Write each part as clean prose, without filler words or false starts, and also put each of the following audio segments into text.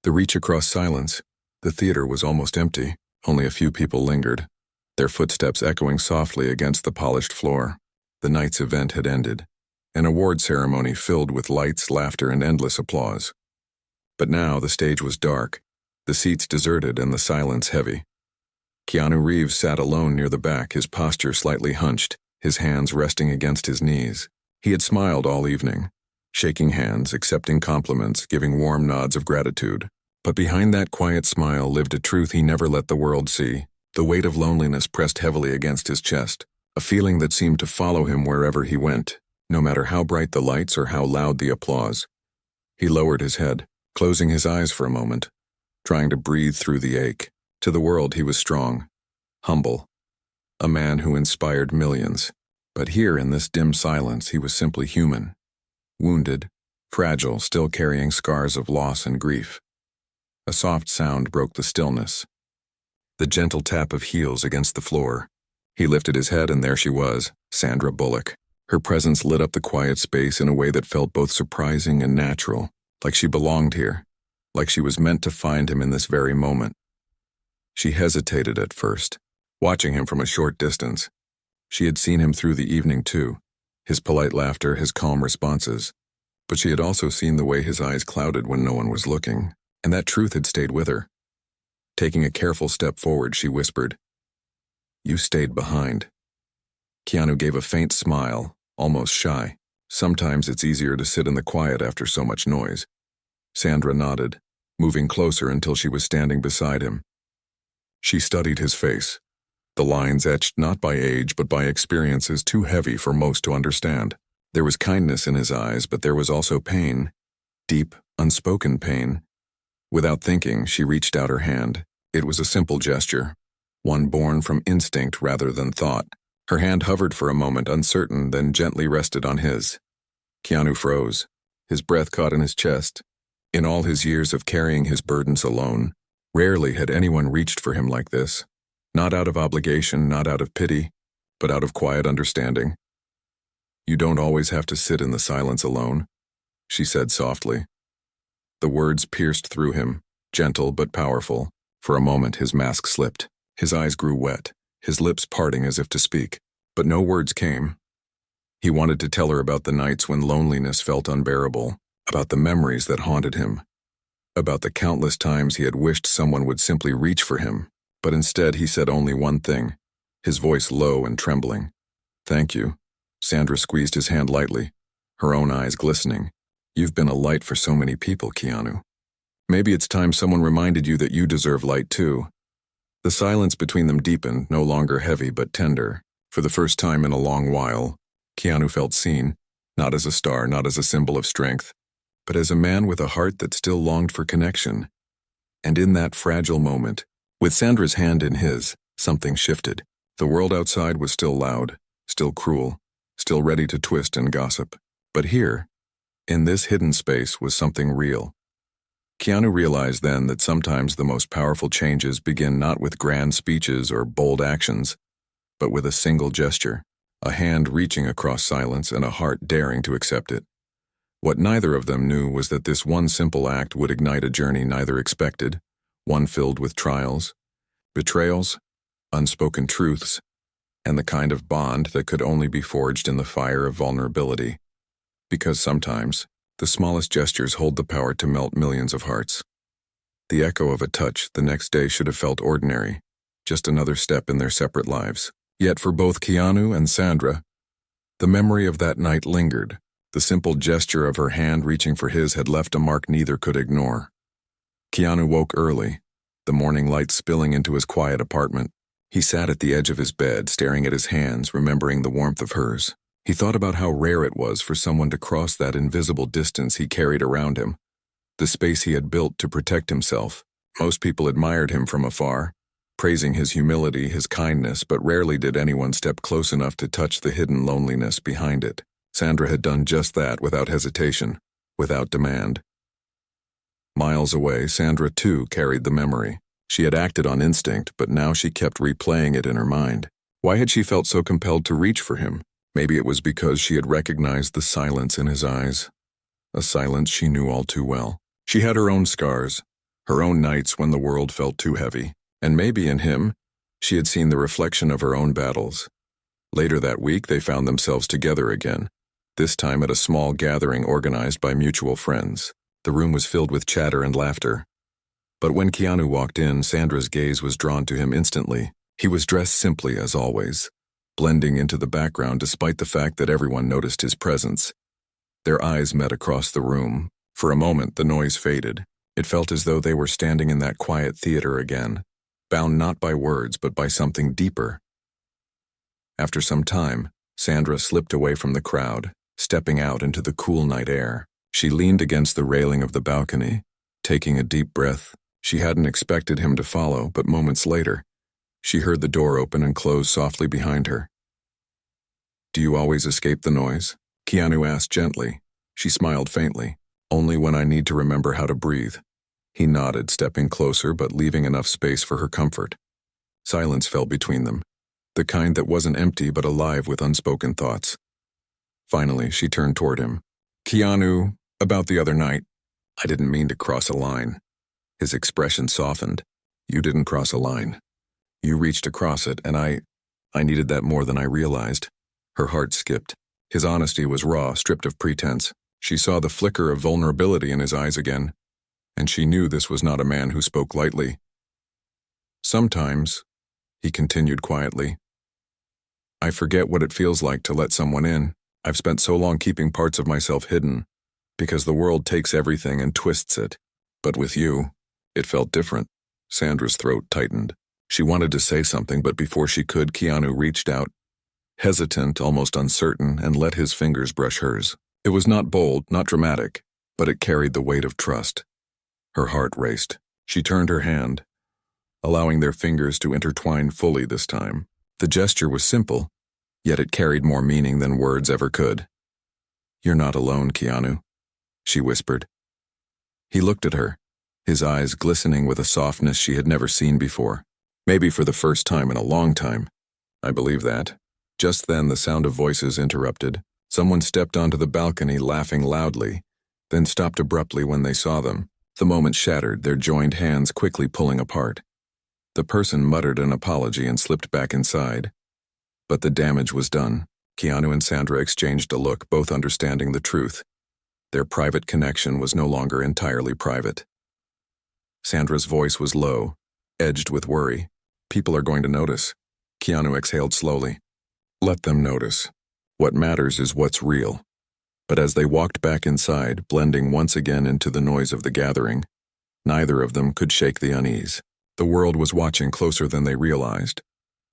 The reach across silence. The theater was almost empty. Only a few people lingered, their footsteps echoing softly against the polished floor. The night's event had ended, an award ceremony filled with lights, laughter, and endless applause. But now the stage was dark, the seats deserted, and the silence heavy. Keanu Reeves sat alone near the back, his posture slightly hunched, his hands resting against his knees. He had smiled all evening, shaking hands, accepting compliments, giving warm nods of gratitude. But behind that quiet smile lived a truth he never let the world see. The weight of loneliness pressed heavily against his chest, a feeling that seemed to follow him wherever he went, no matter how bright the lights or how loud the applause. He lowered his head, closing his eyes for a moment, trying to breathe through the ache. To the world he was strong, humble, a man who inspired millions. But here in this dim silence he was simply human, wounded, fragile, still carrying scars of loss and grief. A soft sound broke the stillness. The gentle tap of heels against the floor. He lifted his head, and there she was, Sandra Bullock. Her presence lit up the quiet space in a way that felt both surprising and natural, like she belonged here, like she was meant to find him in this very moment. She hesitated at first, watching him from a short distance. She had seen him through the evening too, his polite laughter, his calm responses. But she had also seen the way his eyes clouded when no one was looking, and that truth had stayed with her. Taking a careful step forward, she whispered, "You stayed behind." Keanu gave a faint smile, almost shy. Sometimes it's easier to sit in the quiet after so much noise. Sandra nodded, moving closer until she was standing beside him. She studied his face, the lines etched not by age but by experiences too heavy for most to understand. There was kindness in his eyes, but there was also pain, deep, unspoken pain. Without thinking, she reached out her hand. It was a simple gesture, one born from instinct rather than thought. Her hand hovered for a moment, uncertain, then gently rested on his. Keanu froze, his breath caught in his chest. In all his years of carrying his burdens alone, rarely had anyone reached for him like this. Not out of obligation, not out of pity, but out of quiet understanding. "You don't always have to sit in the silence alone," she said softly. The words pierced through him, gentle but powerful. For a moment his mask slipped. His eyes grew wet, his lips parting as if to speak. But no words came. He wanted to tell her about the nights when loneliness felt unbearable, about the memories that haunted him, about the countless times he had wished someone would simply reach for him. But instead he said only one thing, his voice low and trembling. "Thank you." Sandra squeezed his hand lightly, her own eyes glistening. "You've been a light for so many people, Keanu. Maybe it's time someone reminded you that you deserve light too." The silence between them deepened, no longer heavy but tender. For the first time in a long while, Keanu felt seen, not as a star, not as a symbol of strength, but as a man with a heart that still longed for connection. And in that fragile moment, with Sandra's hand in his, something shifted. The world outside was still loud, still cruel, still ready to twist and gossip. But here, in this hidden space, was something real. Keanu realized then that sometimes the most powerful changes begin not with grand speeches or bold actions, but with a single gesture, a hand reaching across silence and a heart daring to accept it. What neither of them knew was that this one simple act would ignite a journey neither expected, one filled with trials, betrayals, unspoken truths, and the kind of bond that could only be forged in the fire of vulnerability. Because sometimes, the smallest gestures hold the power to melt millions of hearts. The echo of a touch the next day should have felt ordinary, just another step in their separate lives. Yet for both Keanu and Sandra, the memory of that night lingered. The simple gesture of her hand reaching for his had left a mark neither could ignore. Keanu woke early, the morning light spilling into his quiet apartment. He sat at the edge of his bed, staring at his hands, remembering the warmth of hers. He thought about how rare it was for someone to cross that invisible distance he carried around him, the space he had built to protect himself. Most people admired him from afar, praising his humility, his kindness, but rarely did anyone step close enough to touch the hidden loneliness behind it. Sandra had done just that without hesitation, without demand. Miles away, Sandra too carried the memory. She had acted on instinct, but now she kept replaying it in her mind. Why had she felt so compelled to reach for him? Maybe it was because she had recognized the silence in his eyes, a silence she knew all too well. She had her own scars, her own nights when the world felt too heavy, and maybe in him, she had seen the reflection of her own battles. Later that week, they found themselves together again, this time at a small gathering organized by mutual friends. The room was filled with chatter and laughter. But when Keanu walked in, Sandra's gaze was drawn to him instantly. He was dressed simply as always, blending into the background despite the fact that everyone noticed his presence. Their eyes met across the room. For a moment, the noise faded. It felt as though they were standing in that quiet theater again, bound not by words but by something deeper. After some time, Sandra slipped away from the crowd, stepping out into the cool night air. She leaned against the railing of the balcony, taking a deep breath. She hadn't expected him to follow, but moments later, she heard the door open and close softly behind her. "Do you always escape the noise?" Keanu asked gently. She smiled faintly. "Only when I need to remember how to breathe." He nodded, stepping closer but leaving enough space for her comfort. Silence fell between them, the kind that wasn't empty but alive with unspoken thoughts. Finally, she turned toward him. "Keanu, about the other night, I didn't mean to cross a line." His expression softened. "You didn't cross a line. You reached across it, and I needed that more than I realized." Her heart skipped. His honesty was raw, stripped of pretense. She saw the flicker of vulnerability in his eyes again, and she knew this was not a man who spoke lightly. "Sometimes," he continued quietly, "I forget what it feels like to let someone in. I've spent so long keeping parts of myself hidden, because the world takes everything and twists it. But with you, it felt different." Sandra's throat tightened. She wanted to say something, but before she could, Keanu reached out, hesitant, almost uncertain, and let his fingers brush hers. It was not bold, not dramatic, but it carried the weight of trust. Her heart raced. She turned her hand, allowing their fingers to intertwine fully this time. The gesture was simple, yet it carried more meaning than words ever could. "You're not alone, Keanu," she whispered. He looked at her, his eyes glistening with a softness she had never seen before. Maybe for the first time in a long time. "I believe that." Just then, the sound of voices interrupted. Someone stepped onto the balcony, laughing loudly, then stopped abruptly when they saw them. The moment shattered, their joined hands quickly pulling apart. The person muttered an apology and slipped back inside. But the damage was done. Keanu and Sandra exchanged a look, both understanding the truth. Their private connection was no longer entirely private. Sandra's voice was low, edged with worry. "People are going to notice." Keanu exhaled slowly. "Let them notice. What matters is what's real." But as they walked back inside, blending once again into the noise of the gathering, neither of them could shake the unease. The world was watching closer than they realized,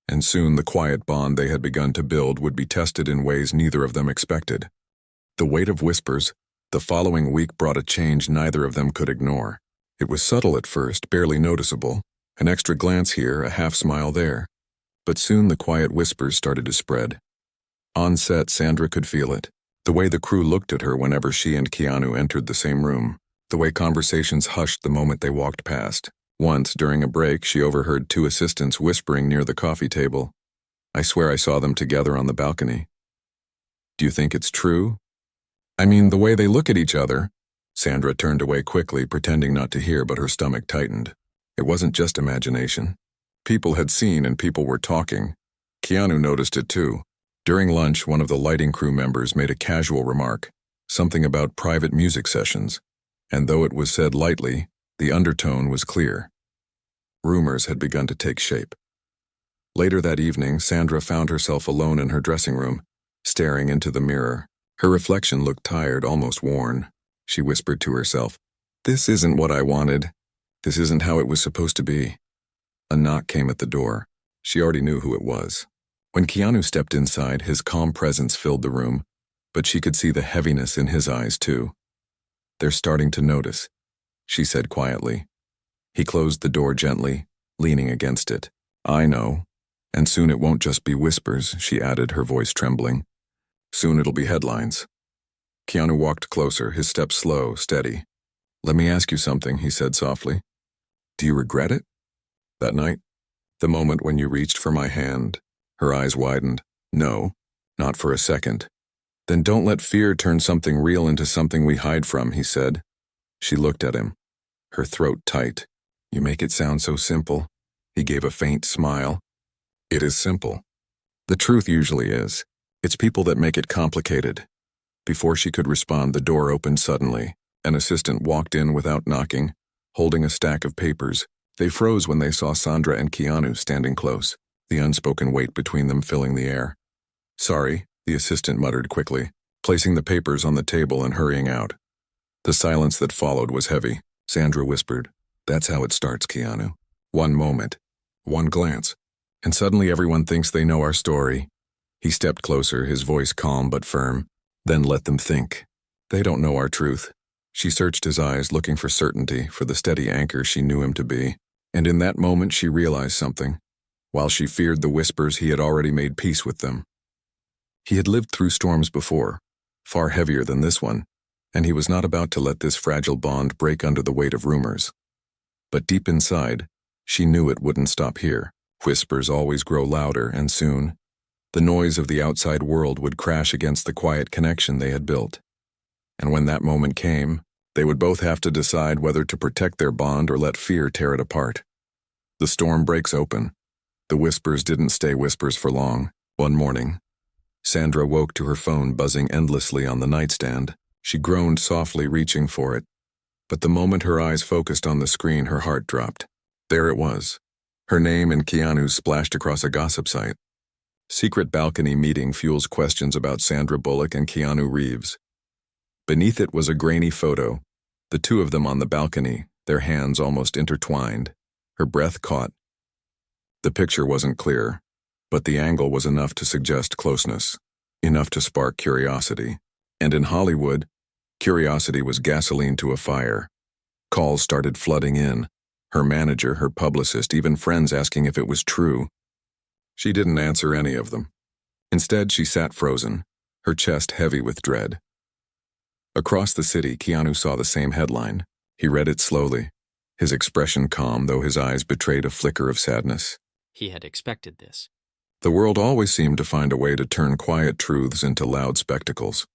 and soon the quiet bond they had begun to build would be tested in ways neither of them expected. The weight of whispers, the following week brought a change neither of them could ignore. It was subtle at first, barely noticeable, an extra glance here, a half smile there. But soon the quiet whispers started to spread. On set, Sandra could feel it. The way the crew looked at her whenever she and Keanu entered the same room. The way conversations hushed the moment they walked past. Once, during a break, she overheard two assistants whispering near the coffee table. "I swear I saw them together on the balcony." "Do you think it's true?" "I mean, the way they look at each other." Sandra turned away quickly, pretending not to hear, but her stomach tightened. It wasn't just imagination. People had seen and people were talking. Keanu noticed it too. During lunch, one of the lighting crew members made a casual remark, something about private music sessions, and though it was said lightly, the undertone was clear. Rumors had begun to take shape. Later that evening, Sandra found herself alone in her dressing room, staring into the mirror. Her reflection looked tired, almost worn. She whispered to herself, "This isn't what I wanted. This isn't how it was supposed to be." A knock came at the door. She already knew who it was. When Keanu stepped inside, his calm presence filled the room, but she could see the heaviness in his eyes too. "They're starting to notice," she said quietly. He closed the door gently, leaning against it. "I know. And soon it won't just be whispers," she added, her voice trembling. "Soon it'll be headlines." Keanu walked closer, his steps slow, steady. "Let me ask you something," he said softly. "Do you regret it? That night? The moment when you reached for my hand?" Her eyes widened. "No, not for a second." "Then don't let fear turn something real into something we hide from," he said. She looked at him. her throat tight. You make it sound so simple. He gave a faint smile. It is simple. The truth usually is. It's people that make it complicated. Before she could respond, the door opened suddenly. An assistant walked in without knocking, holding a stack of papers. They froze when they saw Sandra and Keanu standing close, the unspoken weight between them filling the air. Sorry, the assistant muttered quickly, placing the papers on the table and hurrying out. The silence that followed was heavy. Sandra whispered, "That's how it starts, Keanu. One moment, one glance, and suddenly everyone thinks they know our story." He stepped closer, his voice calm but firm. "Then let them think. They don't know our truth." She searched his eyes, looking for certainty, for the steady anchor she knew him to be. And in that moment she realized something. While she feared the whispers, he had already made peace with them. He had lived through storms before, far heavier than this one, and he was not about to let this fragile bond break under the weight of rumors. But deep inside, she knew it wouldn't stop here. Whispers always grow louder, and soon, the noise of the outside world would crash against the quiet connection they had built. And when that moment came, they would both have to decide whether to protect their bond or let fear tear it apart. The storm breaks open. The whispers didn't stay whispers for long. One morning, Sandra woke to her phone buzzing endlessly on the nightstand. She groaned softly, reaching for it. But the moment her eyes focused on the screen, her heart dropped. There it was. Her name and Keanu's splashed across a gossip site. Secret balcony meeting fuels questions about Sandra Bullock and Keanu Reeves. Beneath it was a grainy photo, the two of them on the balcony, their hands almost intertwined. Her breath caught. The picture wasn't clear, but the angle was enough to suggest closeness, enough to spark curiosity. And in Hollywood, curiosity was gasoline to a fire. Calls started flooding in. Her manager, her publicist, even friends asking if it was true. She didn't answer any of them. Instead, she sat frozen, her chest heavy with dread. Across the city, Keanu saw the same headline. He read it slowly, his expression calm, though his eyes betrayed a flicker of sadness. He had expected this. The world always seemed to find a way to turn quiet truths into loud spectacles.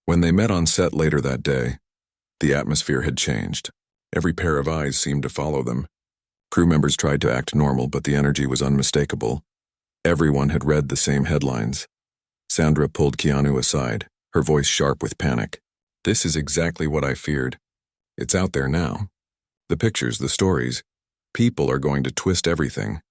When they met on set later that day, the atmosphere had changed. Every pair of eyes seemed to follow them. Crew members tried to act normal, but the energy was unmistakable. Everyone had read the same headlines. Sandra pulled Keanu aside, her voice sharp with panic. "This is exactly what I feared. It's out there now. The pictures, the stories. People are going to twist everything."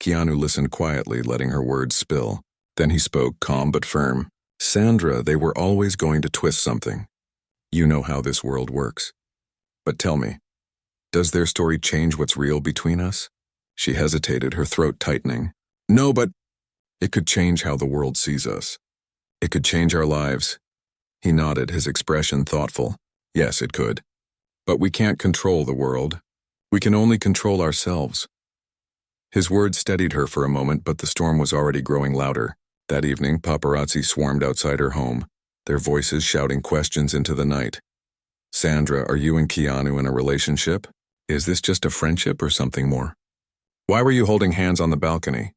Keanu listened quietly, letting her words spill. Then he spoke, calm but firm. "Sandra, they were always going to twist something. You know how this world works. But tell me, does their story change what's real between us?" She hesitated, her throat tightening. "No, but it could change how the world sees us. It could change our lives." He nodded, his expression thoughtful. "Yes, it could. But we can't control the world. We can only control ourselves." His words steadied her for a moment, but the storm was already growing louder. That evening, paparazzi swarmed outside her home, their voices shouting questions into the night. "Sandra, are you and Keanu in a relationship? Is this just a friendship or something more? Why were you holding hands on the balcony?"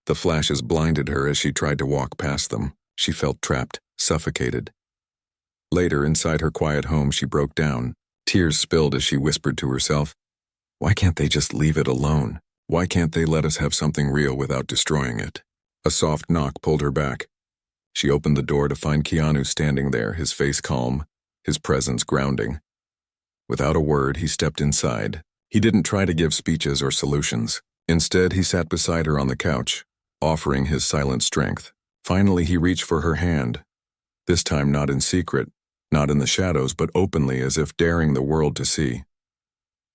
The flashes blinded her as she tried to walk past them. She felt trapped, suffocated. Later, inside her quiet home, she broke down. Tears spilled as she whispered to herself, "Why can't they just leave it alone? Why can't they let us have something real without destroying it?" A soft knock pulled her back. She opened the door to find Keanu standing there, his face calm, his presence grounding. Without a word, he stepped inside. He didn't try to give speeches or solutions. Instead, he sat beside her on the couch, offering his silent strength. Finally, he reached for her hand. This time not in secret, not in the shadows, but openly, as if daring the world to see.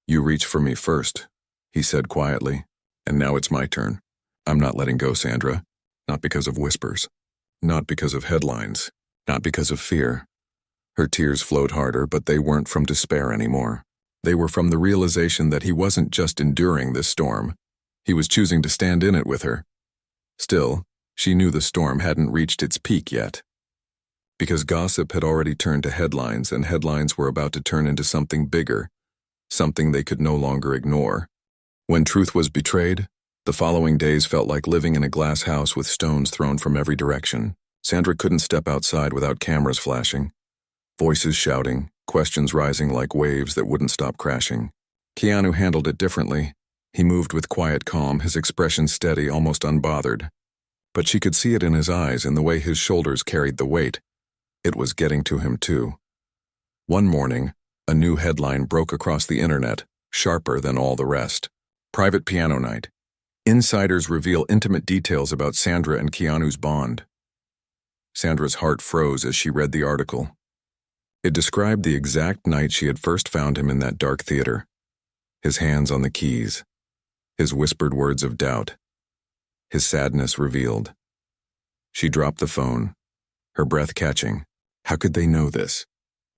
"You reached for me first," he said quietly, "and now it's my turn. I'm not letting go, Sandra. Not because of whispers. Not because of headlines. Not because of fear." Her tears flowed harder, but they weren't from despair anymore. They were from the realization that he wasn't just enduring this storm. He was choosing to stand in it with her. Still, she knew the storm hadn't reached its peak yet. Because gossip had already turned to headlines, and headlines were about to turn into something bigger, something they could no longer ignore. When truth was betrayed, the following days felt like living in a glass house with stones thrown from every direction. Sandra couldn't step outside without cameras flashing, voices shouting, questions rising like waves that wouldn't stop crashing. Keanu handled it differently. He moved with quiet calm, his expression steady, almost unbothered. But she could see it in his eyes, in the way his shoulders carried the weight. It was getting to him too. One morning, a new headline broke across the internet, sharper than all the rest. Private piano night. Insiders reveal intimate details about Sandra and Keanu's bond. Sandra's heart froze as she read the article. It described the exact night she had first found him in that dark theater. His hands on the keys. His whispered words of doubt. His sadness revealed. She dropped the phone, her breath catching. How could they know this?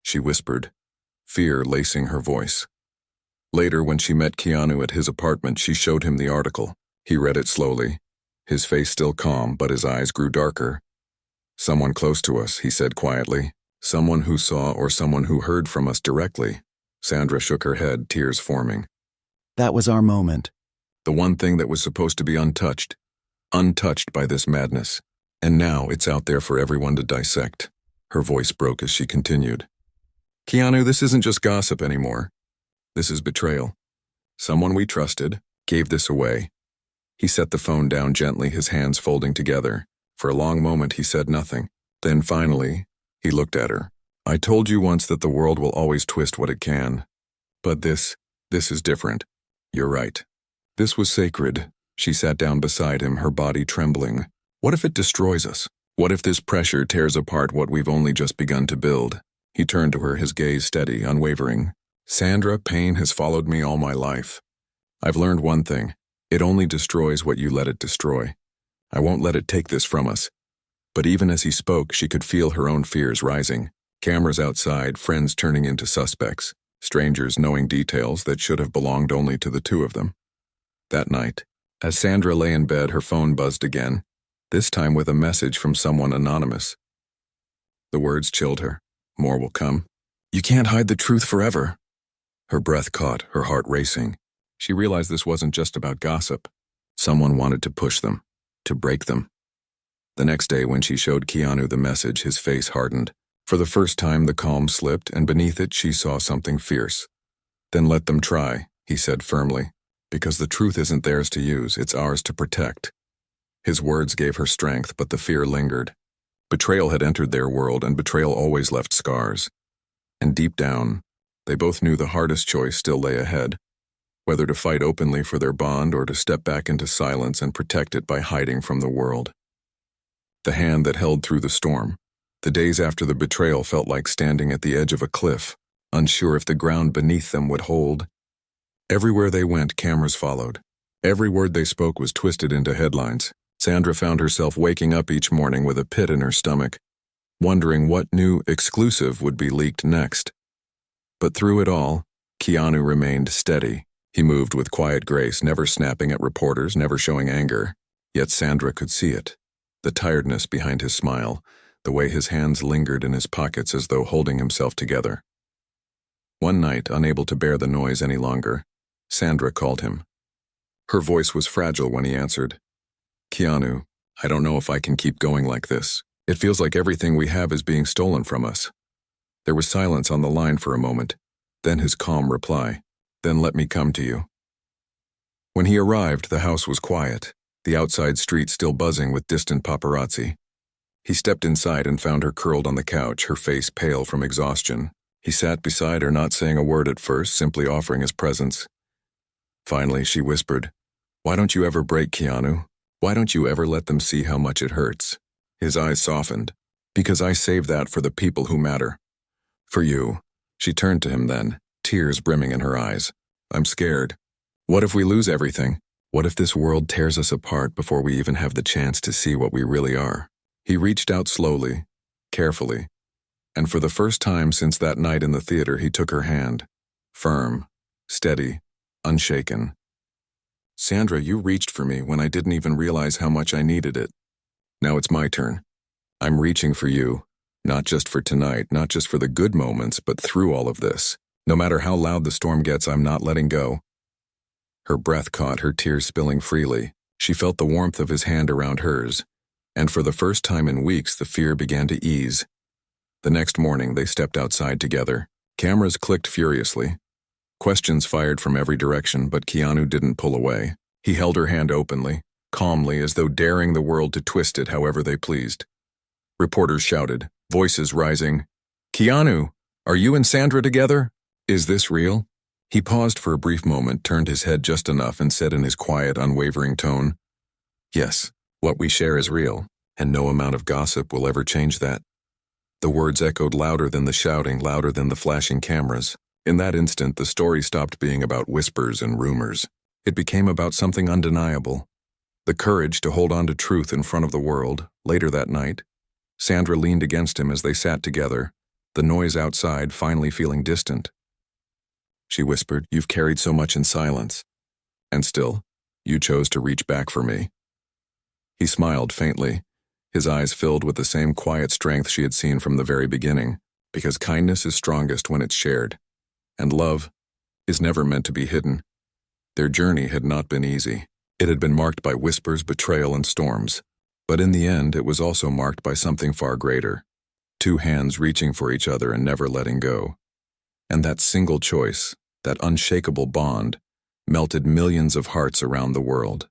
She whispered, fear lacing her voice. Later, when she met Keanu at his apartment, she showed him the article. He read it slowly, his face still calm, but his eyes grew darker. Someone close to us, he said quietly. Someone who saw or someone who heard from us directly. Sandra shook her head, tears forming. That was our moment. The one thing that was supposed to be untouched by this madness. And now it's out there for everyone to dissect. Her voice broke as she continued. Keanu, this isn't just gossip anymore. This is betrayal. Someone we trusted gave this away. He set the phone down gently, his hands folding together. For a long moment he said nothing. Then finally, he looked at her. I told you once that the world will always twist what it can. But this is different. You're right. This was sacred. She sat down beside him, her body trembling. What if it destroys us? What if this pressure tears apart what we've only just begun to build? He turned to her, his gaze steady, unwavering. Sandra, pain has followed me all my life. I've learned one thing. It only destroys what you let it destroy. I won't let it take this from us. But even as he spoke, she could feel her own fears rising. Cameras outside, friends turning into suspects, strangers knowing details that should have belonged only to the two of them. That night, as Sandra lay in bed, her phone buzzed again, this time with a message from someone anonymous. The words chilled her. More will come. You can't hide the truth forever. Her breath caught, her heart racing. She realized this wasn't just about gossip. Someone wanted to push them, to break them. The next day, when she showed Keanu the message, his face hardened. For the first time, the calm slipped, and beneath it, she saw something fierce. Then let them try, he said firmly, because the truth isn't theirs to use, it's ours to protect. His words gave her strength, but the fear lingered. Betrayal had entered their world, and betrayal always left scars. And deep down, they both knew the hardest choice still lay ahead, whether to fight openly for their bond or to step back into silence and protect it by hiding from the world. The hand that held through the storm. The days after the betrayal felt like standing at the edge of a cliff, unsure if the ground beneath them would hold. Everywhere they went, cameras followed. Every word they spoke was twisted into headlines. Sandra found herself waking up each morning with a pit in her stomach, wondering what new exclusive would be leaked next. But through it all, Keanu remained steady. He moved with quiet grace, never snapping at reporters, never showing anger. Yet Sandra could see it. The tiredness behind his smile, the way his hands lingered in his pockets as though holding himself together. One night, unable to bear the noise any longer, Sandra called him. Her voice was fragile when he answered. Keanu, I don't know if I can keep going like this. It feels like everything we have is being stolen from us. There was silence on the line for a moment, then his calm reply. Then let me come to you. When he arrived, the house was quiet, the outside street still buzzing with distant paparazzi. He stepped inside and found her curled on the couch, her face pale from exhaustion. He sat beside her, not saying a word at first, simply offering his presence. Finally, she whispered, Why don't you ever break, Keanu? Why don't you ever let them see how much it hurts? His eyes softened. Because I save that for the people who matter. For you. She turned to him then, tears brimming in her eyes. I'm scared. What if we lose everything? What if this world tears us apart before we even have the chance to see what we really are? He reached out slowly, carefully, and for the first time since that night in the theater, he took her hand. Firm, steady, unshaken. Sandra, you reached for me when I didn't even realize how much I needed it. Now it's my turn. I'm reaching for you, not just for tonight, not just for the good moments, but through all of this. No matter how loud the storm gets, I'm not letting go. Her breath caught, her tears spilling freely. She felt the warmth of his hand around hers, and for the first time in weeks, the fear began to ease. The next morning, they stepped outside together. Cameras clicked furiously. Questions fired from every direction, but Keanu didn't pull away. He held her hand openly, calmly, as though daring the world to twist it however they pleased. Reporters shouted, voices rising. "Keanu, are you and Sandra together? Is this real?" He paused for a brief moment, turned his head just enough, and said in his quiet, unwavering tone, "Yes, what we share is real, and no amount of gossip will ever change that." The words echoed louder than the shouting, louder than the flashing cameras. In that instant, the story stopped being about whispers and rumors. It became about something undeniable. The courage to hold on to truth in front of the world. Later that night, Sandra leaned against him as they sat together, the noise outside finally feeling distant. She whispered, "You've carried so much in silence. And still, you chose to reach back for me." He smiled faintly, his eyes filled with the same quiet strength she had seen from the very beginning, because kindness is strongest when it's shared, and love is never meant to be hidden. Their journey had not been easy. It had been marked by whispers, betrayal, and storms. But in the end, it was also marked by something far greater. Two hands reaching for each other and never letting go. And that single choice, that unshakable bond, melted millions of hearts around the world.